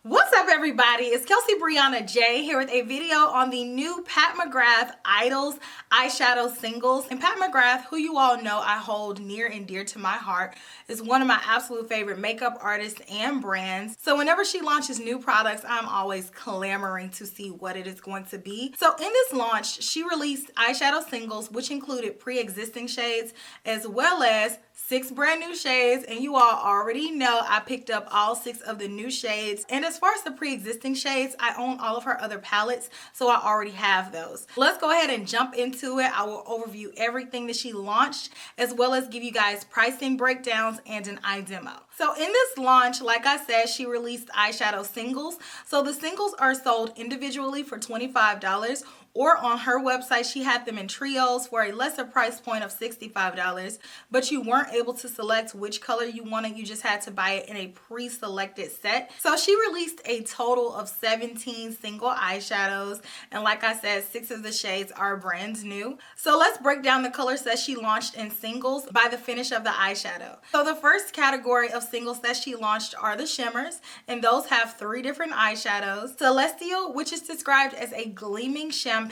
What's up, everybody? It's Kelsee Brianna J here with a video on the new Pat McGrath Eyedols eyeshadow singles. And Pat McGrath, who you all know I hold near and dear to my heart, is one of my absolute favorite makeup artists and brands. So whenever she launches new products, I'm always clamoring to see what it is going to be. So in this launch, she released eyeshadow singles, which included pre-existing shades as well as 6 brand new shades, and you all already know I picked up all 6 of the new shades. And as far as the pre-existing shades, I own all of her other palettes, so I already have those. Let's go ahead and jump into it. I will overview everything that she launched, as well as give you guys pricing breakdowns and an eye demo. So in this launch, like I said, she released eyeshadow singles. So the singles are sold individually for $25, or on her website, she had them in trios for a lesser price point of $65, but you weren't able to select which color you wanted. You just had to buy it in a pre-selected set. So she released a total of 17 single eyeshadows, and like I said, 6 of the shades are brand new. So let's break down the colors that she launched in singles by the finish of the eyeshadow. So the first category of singles that she launched are the shimmers, and those have 3 different eyeshadows. Celestial, which is described as a gleaming champagne.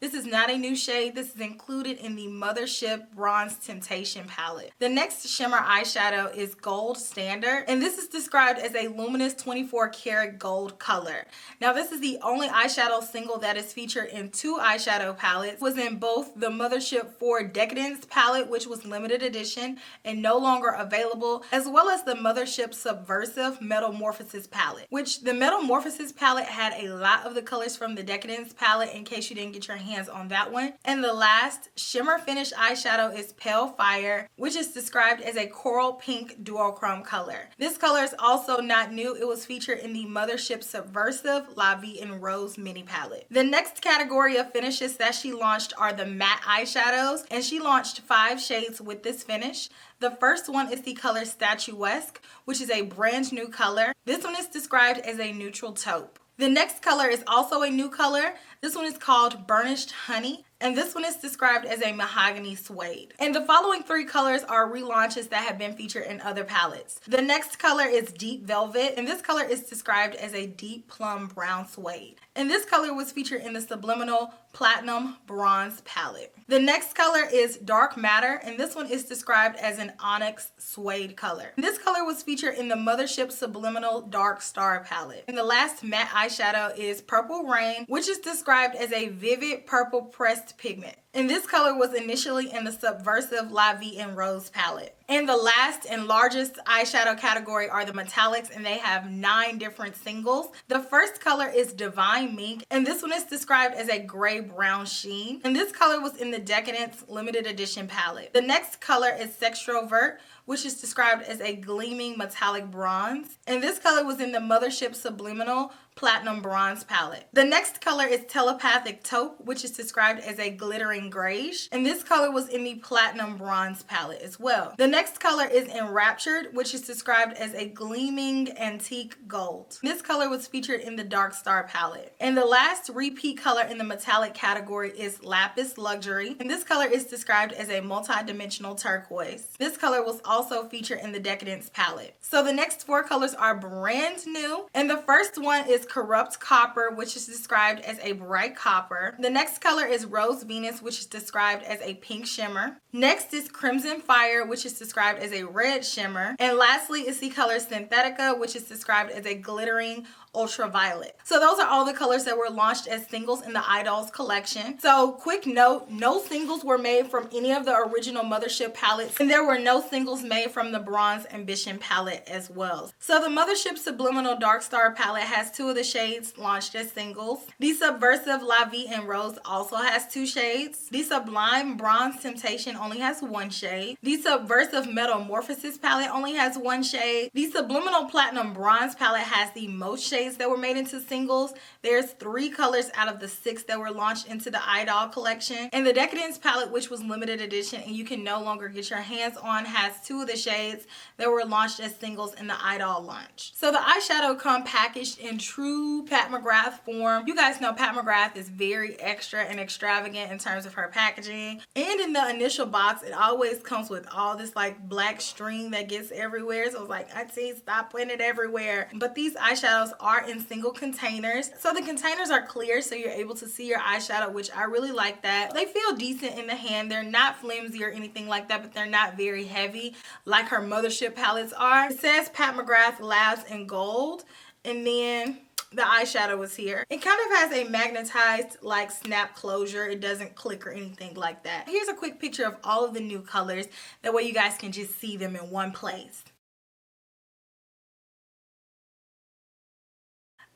This is not a new shade. This is included in the Mothership Bronze Temptation palette. The next shimmer eyeshadow is Gold Standard, and this is described as a luminous 24 karat gold color. Now this is the only eyeshadow single that is featured in 2 eyeshadow palettes. It was in both the Mothership 4 Decadence palette, which was limited edition and no longer available, as well as the Mothership Subversive Metamorphosis palette, which the Metamorphosis palette had a lot of the colors from the Decadence palette in case you didn't get your hands on that one. And the last shimmer finish eyeshadow is Pale Fire, which is described as a coral pink duochrome color. This color is also not new. It was featured in the Mothership Subversive La Vie en Rose mini palette. The next category of finishes that she launched are the matte eyeshadows, and she launched 5 shades with this finish. The first one is the color Statuesque, which is a brand new color. This one is described as a neutral taupe. The next color is also a new color. This one is called Burnished Honey, and this one is described as a mahogany suede. And the following 3 colors are relaunches that have been featured in other palettes. The next color is Deep Velvet, and this color is described as a deep plum brown suede. And this color was featured in the Subliminal Platinum Bronze palette. The next color is Dark Matter, and this one is described as an onyx suede color. And this color was featured in the Mothership Subliminal Dark Star palette. And the last matte eyeshadow is Purple Rain, which is described as a vivid purple pressed pigment. And this color was initially in the Subversive La Vie en Rose palette. And the last and largest eyeshadow category are the metallics, and they have 9 different singles. The first color is Divine Mink, and this one is described as a gray brown sheen. And this color was in the Decadence limited edition palette. The next color is Sextrovert, which is described as a gleaming metallic bronze. And this color was in the Mothership Subliminal Platinum Bronze palette. The next color is Telepathic Taupe, which is described as a glittering grayish. And this color was in the Platinum Bronze palette as well. The next color is Enraptured, which is described as a gleaming antique gold. This color was featured in the Dark Star palette. And the last repeat color in the metallic category is Lapis Luxury. And this color is described as a multi-dimensional turquoise. This color was also featured in the Decadence palette. So the next 4 colors are brand new. And the first one is Corrupt Copper, which is described as a bright copper. The next color is Rose Venus, which is described as a pink shimmer. Next is Crimson Fire, which is described as a red shimmer. And lastly is the color Synthetica, which is described as a glittering ultraviolet. So those are all the colors that were launched as singles in the Eyedols collection. So quick note, no singles were made from any of the original Mothership palettes, and there were no singles made from the Bronze Ambition palette as well. So the Mothership Subliminal Dark Star palette has 2 of the shades launched as singles. The Subversive La Vie en Rose also has 2 shades. The Sublime Bronze Temptation only has 1 shade. The Subversive Metamorphosis palette only has 1 shade. The Subliminal Platinum Bronze palette has the most shades that were made into singles. There's 3 colors out of the 6 that were launched into the Eyedoll collection. And the Decadence palette, which was limited edition and you can no longer get your hands on, has 2 of the shades that were launched as singles in the Eyedol launch. So the eyeshadow come packaged in true Pat McGrath form. You guys know Pat McGrath is very extra and extravagant in terms of her packaging. And in the initial box, it always comes with all this like black string that gets everywhere. So I was like, Auntie, stop putting it everywhere. But these eyeshadows are in single containers. So the containers are clear, so you're able to see your eyeshadow, which I really like that. They feel decent in the hand. They're not flimsy or anything like that, but they're not very heavy like her Mothership palettes are. It says Pat McGrath Labs in gold, and then the eyeshadow is here. It kind of has a magnetized like snap closure. It doesn't click or anything like that. Here's a quick picture of all of the new colors. That way you guys can just see them in one place.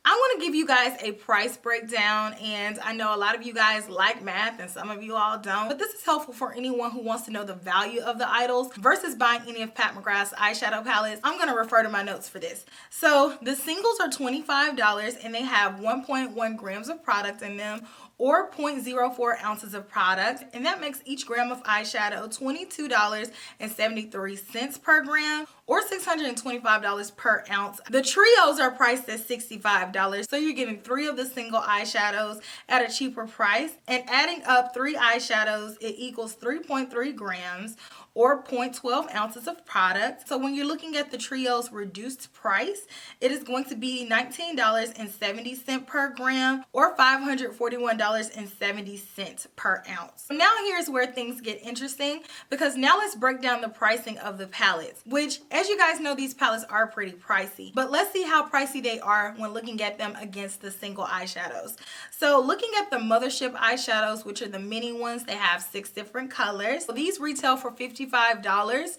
I want to give you guys a price breakdown, and I know a lot of you guys like math and some of you all don't, but this is helpful for anyone who wants to know the value of the Eyedols versus buying any of Pat McGrath's eyeshadow palettes. I'm going to refer to my notes for this. So the singles are $25 and they have 1.1 grams of product in them, or 0.04 ounces of product, and that makes each gram of eyeshadow $22.73 per gram, or $625 per ounce. The trios are priced at $65, so you're getting 3 of the single eyeshadows at a cheaper price, and adding up 3 eyeshadows, it equals 3.3 grams, or 0.12 ounces of product. So when you're looking at the trio's reduced price, it is going to be $19.70 per gram, or $541.70 per ounce. So now here's where things get interesting, because now let's break down the pricing of the palettes, which, as you guys know, these palettes are pretty pricey. But let's see how pricey they are when looking at them against the single eyeshadows. So looking at the Mothership eyeshadows, which are the mini ones, they have 6 different colors. So these retail for $55.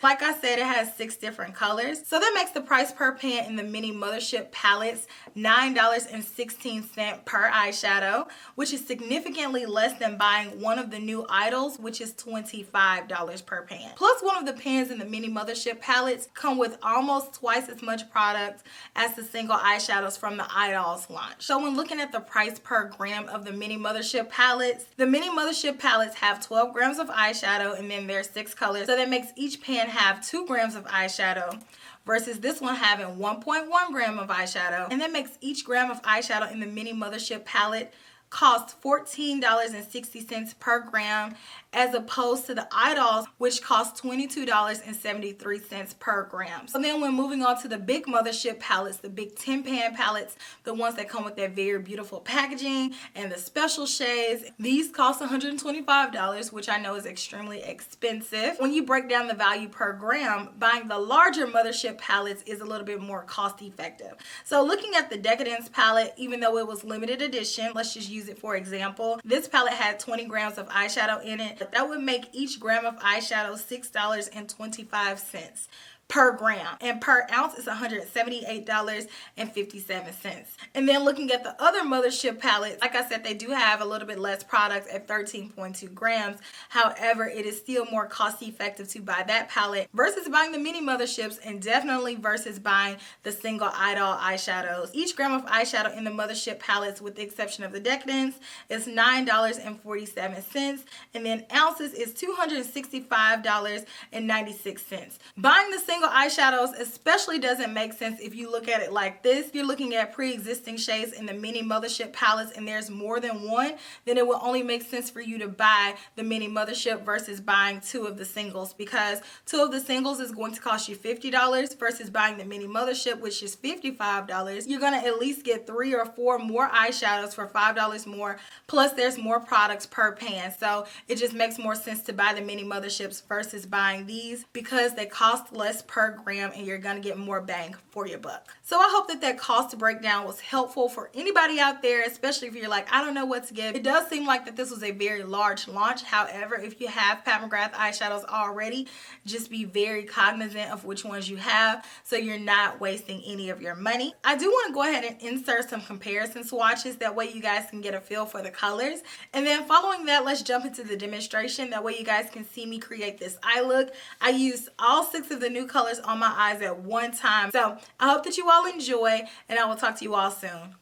Like I said, it has 6 different colors. So that makes the price per pan in the mini Mothership palettes $9.16 per eyeshadow, which is significantly less than buying one of the new Eyedols, which is $25 per pan. Plus, one of the pans in the mini Mothership palettes come with almost twice as much product as the single eyeshadows from the Eyedols launch. So when looking at the price per gram of the mini Mothership palettes, the mini Mothership palettes have 12 grams of eyeshadow, and then there's 6 colors. So that makes each pan have 2 grams of eyeshadow, versus this one having 1.1 gram of eyeshadow. And that makes each gram of eyeshadow in the mini Mothership palette cost $14.60 per gram, as opposed to the Eyedols, which cost $22.73 per gram. So then when moving on to the big Mothership palettes, the big 10 pan palettes, the ones that come with that very beautiful packaging and the special shades, these cost $125, which I know is extremely expensive. When you break down the value per gram, buying the larger Mothership palettes is a little bit more cost effective. So looking at the Decadence palette, even though it was limited edition, let's just use it for example, this palette had 20 grams of eyeshadow in it. That would make each gram of eyeshadow $6.25 per gram, and per ounce is $178.57. And then looking at the other Mothership palettes, like I said, they do have a little bit less product at 13.2 grams. However, it is still more cost effective to buy that palette versus buying the mini Motherships, and definitely versus buying the single Eyedol eyeshadows. Each gram of eyeshadow in the Mothership palettes, with the exception of the Decadence, is $9.47, and then ounces is $265.96. Buying the single eyeshadows especially doesn't make sense if you look at it like this. If you're looking at pre-existing shades in the mini Mothership palettes and there's more than one, then it will only make sense for you to buy the mini Mothership versus buying 2 of the singles, because 2 of the singles is going to cost you $50 versus buying the mini Mothership, which is $55. You're going to at least get 3 or 4 more eyeshadows for $5 more, plus there's more products per pan. So it just makes more sense to buy the mini Motherships versus buying these, because they cost less per gram and you're gonna get more bang for your buck. So I hope that that cost breakdown was helpful for anybody out there, especially if you're like, I don't know what to get. It does seem like that this was a very large launch. However, if you have Pat McGrath eyeshadows already, just be very cognizant of which ones you have so you're not wasting any of your money. I do want to go ahead and insert some comparison swatches, that way you guys can get a feel for the colors. And then following that, let's jump into the demonstration. That way you guys can see me create this eye look. I used all 6 of the new colors on my eyes at one time. So I hope that you all enjoy, and I will talk to you all soon.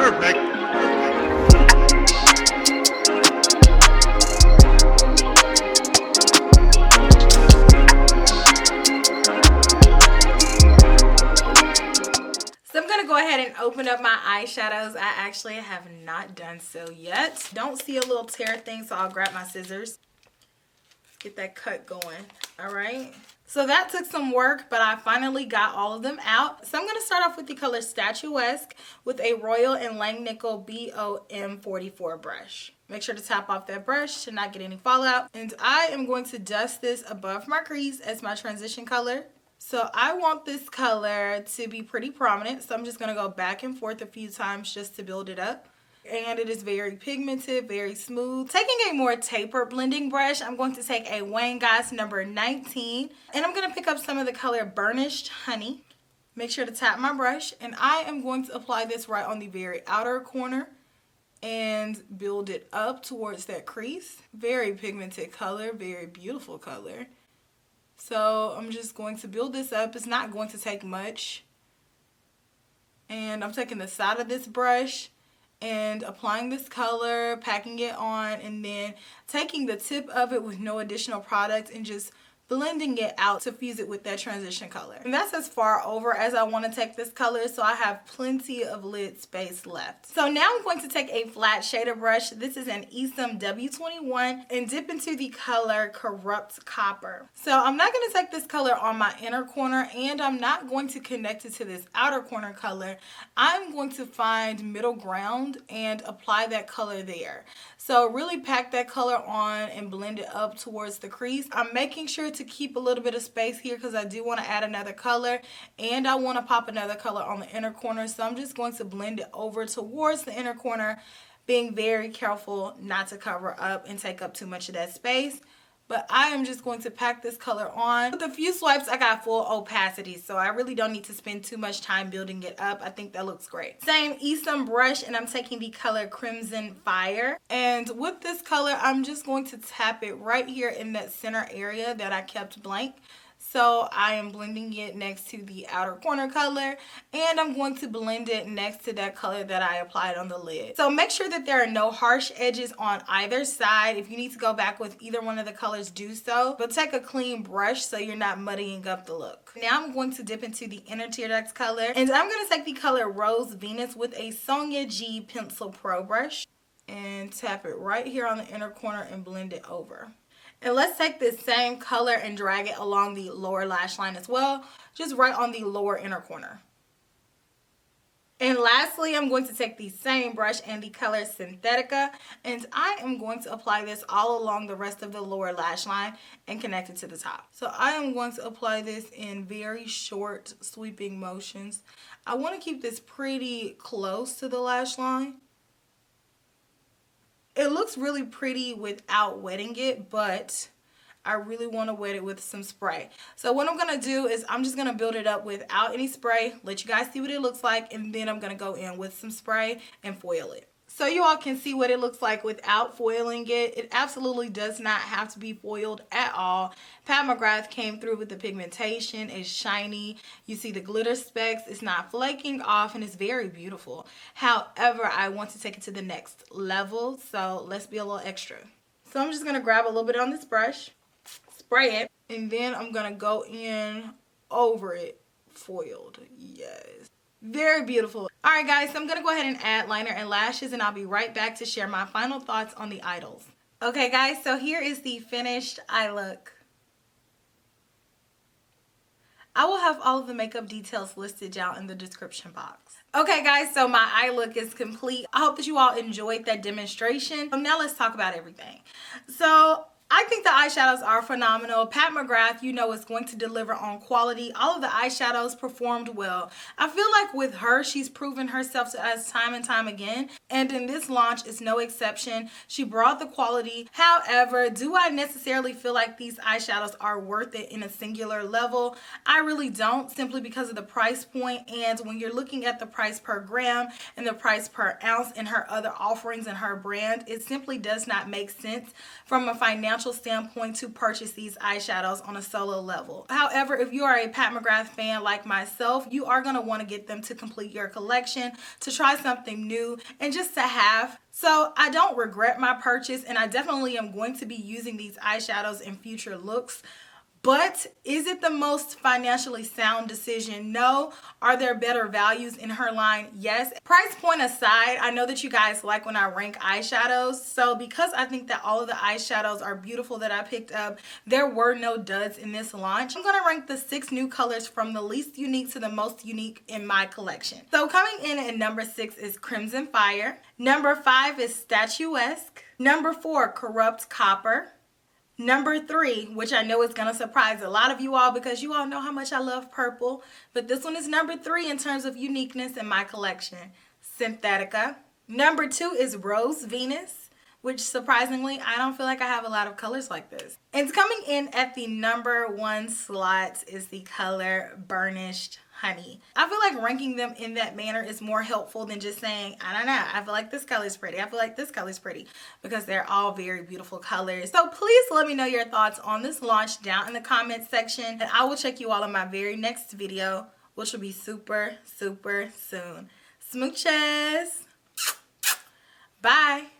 Perfect. So I'm going to go ahead and open up my eyeshadows. I actually have not done so yet. Don't see a little tear thing, so I'll grab my scissors. Get that cut going. All right. So that took some work, but I finally got all of them out. So I'm going to start off with the color Statuesque with a Royal and Langnickel BOM44 brush. Make sure to tap off that brush to not get any fallout. And I am going to dust this above my crease as my transition color. So I want this color to be pretty prominent. So I'm just going to go back and forth a few times just to build it up. And it is very pigmented, very smooth. Taking a more taper blending brush, I'm going to take a Wayne Goss number 19. And I'm going to pick up some of the color Burnished Honey. Make sure to tap my brush. And I am going to apply this right on the very outer corner and build it up towards that crease. Very pigmented color, very beautiful color. So I'm just going to build this up. It's not going to take much. And I'm taking the side of this brush and applying this color, packing it on, and then taking the tip of it with no additional product and just blending it out to fuse it with that transition color. And that's as far over as I want to take this color, so I have plenty of lid space left. So now I'm going to take a flat shader brush. This is an Esom W21 and dip into the color Corrupt Copper. So I'm not going to take this color on my inner corner, and I'm not going to connect it to this outer corner color. I'm going to find middle ground and apply that color there. So really pack that color on and blend it up towards the crease. I'm making sure to keep a little bit of space here because I do want to add another color, and I want to pop another color on the inner corner. So I'm just going to blend it over towards the inner corner, being very careful not to cover up and take up too much of that space. But I am just going to pack this color on. With a few swipes, I got full opacity, so I really don't need to spend too much time building it up. I think that looks great. Same Esom brush, and I'm taking the color Crimson Fire. And with this color, I'm just going to tap it right here in that center area that I kept blank. So I am blending it next to the outer corner color, and I'm going to blend it next to that color that I applied on the lid. So make sure that there are no harsh edges on either side. If you need to go back with either one of the colors, do so. But take a clean brush so you're not muddying up the look. Now I'm going to dip into the inner tear ducts color, and I'm going to take the color Rose Venus with a Sonia G Pencil Pro brush and tap it right here on the inner corner and blend it over. And let's take this same color and drag it along the lower lash line as well, just right on the lower inner corner. And lastly, I'm going to take the same brush and the color Synthetica, and I am going to apply this all along the rest of the lower lash line and connect it to the top. So I am going to apply this in very short sweeping motions. I want to keep this pretty close to the lash line. It looks really pretty without wetting it, but I really want to wet it with some spray. So what I'm going to do is I'm just going to build it up without any spray, let you guys see what it looks like, and then I'm going to go in with some spray and foil it. So you all can see what it looks like without foiling it. It absolutely does not have to be foiled at all. Pat McGrath came through with the pigmentation. It's shiny. You see the glitter specks. It's not flaking off, and it's very beautiful. However, I want to take it to the next level, so let's be a little extra. So I'm just going to grab a little bit on this brush, spray it, and then I'm going to go in over it foiled. Yes. Very beautiful. Alright guys, so I'm going to go ahead and add liner and lashes, and I'll be right back to share my final thoughts on the Eyedols. Okay guys, so here is the finished eye look. I will have all of the makeup details listed down in the description box. Okay guys, so my eye look is complete. I hope that you all enjoyed that demonstration. Now let's talk about everything. So I think the eyeshadows are phenomenal. Pat McGrath, you know, is going to deliver on quality. All of the eyeshadows performed well. I feel like with her, she's proven herself to us time and time again. And in this launch, it's no exception. She brought the quality. However, do I necessarily feel like these eyeshadows are worth it in a singular level? I really don't, simply because of the price point. And when you're looking at the price per gram and the price per ounce in her other offerings in her brand, it simply does not make sense from a financial financial standpoint to purchase these eyeshadows on a solo level. However, if you are a Pat McGrath fan like myself, you are going to want to get them to complete your collection, to try something new, and just to have. So I don't regret my purchase, and I definitely am going to be using these eyeshadows in future looks. But is it the most financially sound decision? No. Are there better values in her line? Yes. Price point aside, I know that you guys like when I rank eyeshadows. So because I think that all of the eyeshadows are beautiful that I picked up, there were no duds in this launch. I'm going to rank the 6 new colors from the least unique to the most unique in my collection. So coming in at number 6 is Crimson Fire. Number 5 is Statuesque. Number 4, Corrupt Copper. Number 3, which I know is going to surprise a lot of you all because you all know how much I love purple, but this one is number 3 in terms of uniqueness in my collection, Synthetica. Number 2 is Rose Venus, which surprisingly, I don't feel like I have a lot of colors like this. And coming in at the number 1 slot is the color Burnished Honey. I feel like ranking them in that manner is more helpful than just saying, I don't know, I feel like this color is pretty, I feel like this color is pretty, because they're all very beautiful colors. So please let me know your thoughts on this launch down in the comments section, and I will check you all in my very next video, which will be super, super soon. Smooches. Bye.